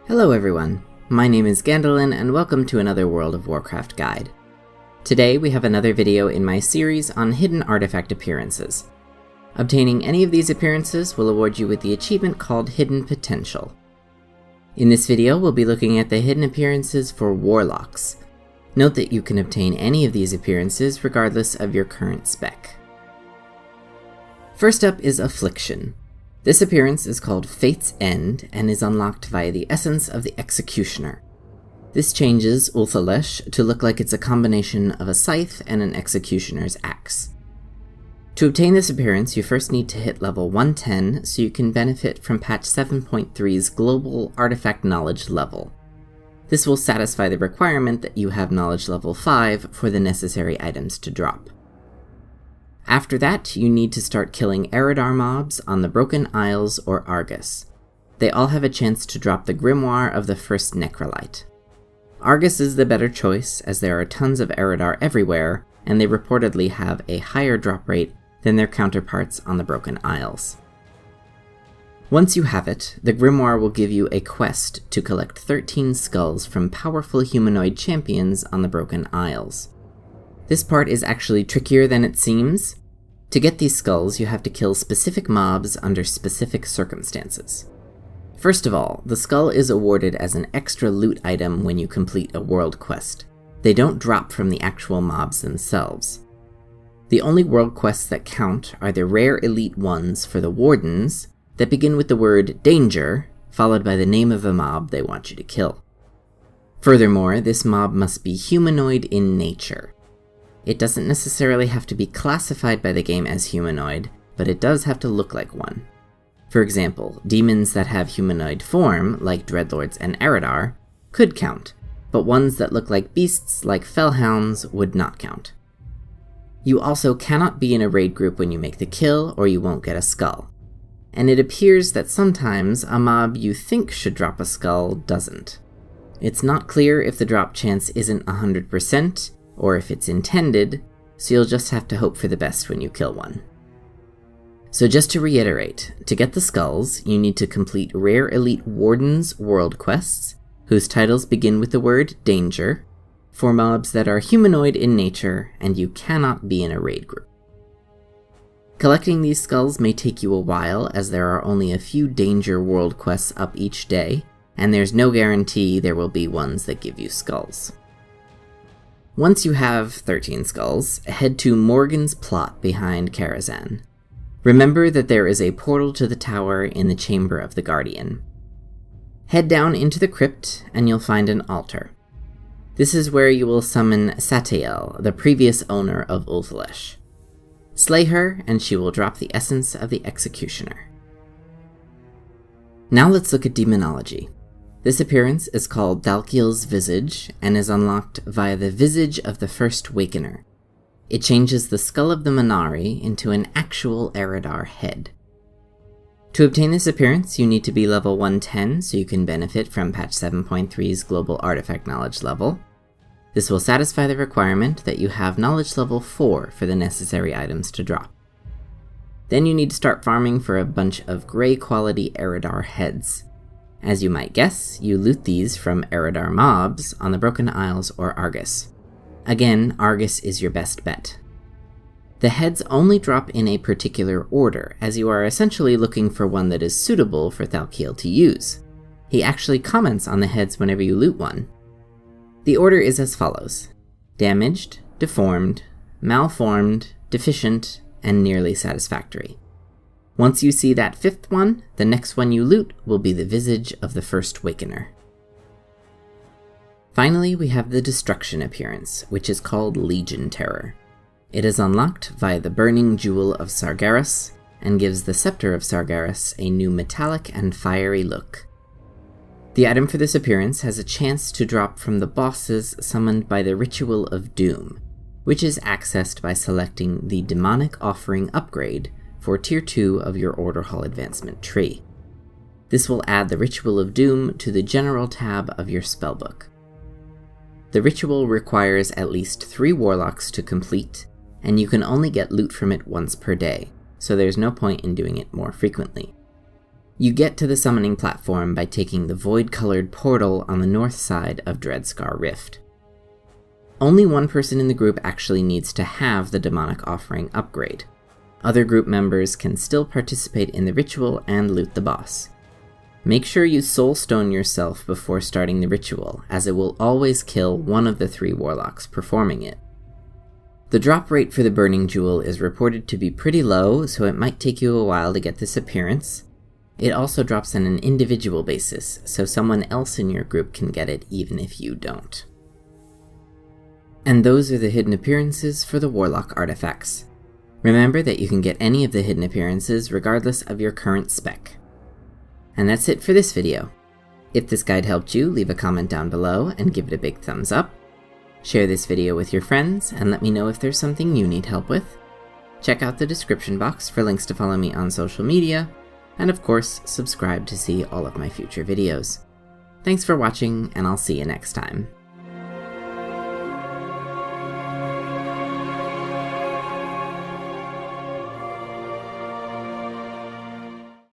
Hello everyone, my name is Gandalin and welcome to another World of Warcraft guide. Today we have another video in my series on hidden artifact appearances. Obtaining any of these appearances will award you with the achievement called Hidden Potential. In this video we'll be looking at the hidden appearances for Warlocks. Note that you can obtain any of these appearances regardless of your current spec. First up is Affliction. This appearance is called Fate's End and is unlocked via the Essence of the Executioner. This changes Ulthalesh to look like it's a combination of a scythe and an executioner's axe. To obtain this appearance, you first need to hit level 110 so you can benefit from patch 7.3's global artifact knowledge level. This will satisfy the requirement that you have knowledge level 5 for the necessary items to drop. After that, you need to start killing Eredar mobs on the Broken Isles or Argus. They all have a chance to drop the Grimoire of the First Necrolite. Argus is the better choice, as there are tons of Eredar everywhere, and they reportedly have a higher drop rate than their counterparts on the Broken Isles. Once you have it, the Grimoire will give you a quest to collect 13 skulls from powerful humanoid champions on the Broken Isles. This part is actually trickier than it seems. To get these skulls, you have to kill specific mobs under specific circumstances. First of all, the skull is awarded as an extra loot item when you complete a world quest. They don't drop from the actual mobs themselves. The only world quests that count are the rare elite ones for the Wardens that begin with the word Danger, followed by the name of a mob they want you to kill. Furthermore, this mob must be humanoid in nature. It doesn't necessarily have to be classified by the game as humanoid, but it does have to look like one. For example, demons that have humanoid form, like Dreadlords and Eredar, could count, but ones that look like beasts, like Fellhounds, would not count. You also cannot be in a raid group when you make the kill, or you won't get a skull. And it appears that sometimes a mob you think should drop a skull doesn't. It's not clear if the drop chance isn't 100%, or if it's intended, so you'll just have to hope for the best when you kill one. So just to reiterate, to get the skulls, you need to complete rare elite Wardens world quests, whose titles begin with the word Danger, for mobs that are humanoid in nature, and you cannot be in a raid group. Collecting these skulls may take you a while, as there are only a few Danger world quests up each day, and there's no guarantee there will be ones that give you skulls. Once you have 13 skulls, head to Morgan's plot behind Karazhan. Remember that there is a portal to the tower in the Chamber of the Guardian. Head down into the crypt and you'll find an altar. This is where you will summon Satael, the previous owner of Ulthalesh. Slay her and she will drop the Essence of the Executioner. Now let's look at Demonology. This appearance is called Dalkiel's Visage, and is unlocked via the Visage of the First Wakener. It changes the skull of the Manari into an actual Eredar head. To obtain this appearance, you need to be level 110 so you can benefit from patch 7.3's global artifact knowledge level. This will satisfy the requirement that you have knowledge level 4 for the necessary items to drop. Then you need to start farming for a bunch of grey quality Eredar heads. As you might guess, you loot these from Eredar mobs on the Broken Isles or Argus. Again, Argus is your best bet. The heads only drop in a particular order, as you are essentially looking for one that is suitable for Thalkiel to use. He actually comments on the heads whenever you loot one. The order is as follows: damaged, deformed, malformed, deficient, and nearly satisfactory. Once you see that fifth one, the next one you loot will be the Visage of the First Wakener. Finally, we have the Destruction appearance, which is called Legionterror. It is unlocked via the Burning Juwel of Sargeras, and gives the Scepter of Sargeras a new metallic and fiery look. The item for this appearance has a chance to drop from the bosses summoned by the Ritual of Doom, which is accessed by selecting the Demonic Offering upgrade for Tier 2 of your Order Hall Advancement tree. This will add the Ritual of Doom to the General tab of your spellbook. The ritual requires at least 3 Warlocks to complete, and you can only get loot from it once per day, so there's no point in doing it more frequently. You get to the summoning platform by taking the void-colored portal on the north side of Dreadscar Rift. Only one person in the group actually needs to have the demonic offering upgrade. Other group members can still participate in the ritual and loot the boss. Make sure you soulstone yourself before starting the ritual, as it will always kill one of the 3 warlocks performing it. The drop rate for the Burning Jewel is reported to be pretty low, so it might take you a while to get this appearance. It also drops on an individual basis, so someone else in your group can get it even if you don't. And those are the hidden appearances for the Warlock artifacts. Remember that you can get any of the hidden appearances regardless of your current spec. And that's it for this video. If this guide helped you, leave a comment down below and give it a big thumbs up. Share this video with your friends and let me know if there's something you need help with. Check out the description box for links to follow me on social media, and of course, subscribe to see all of my future videos. Thanks for watching, and I'll see you next time.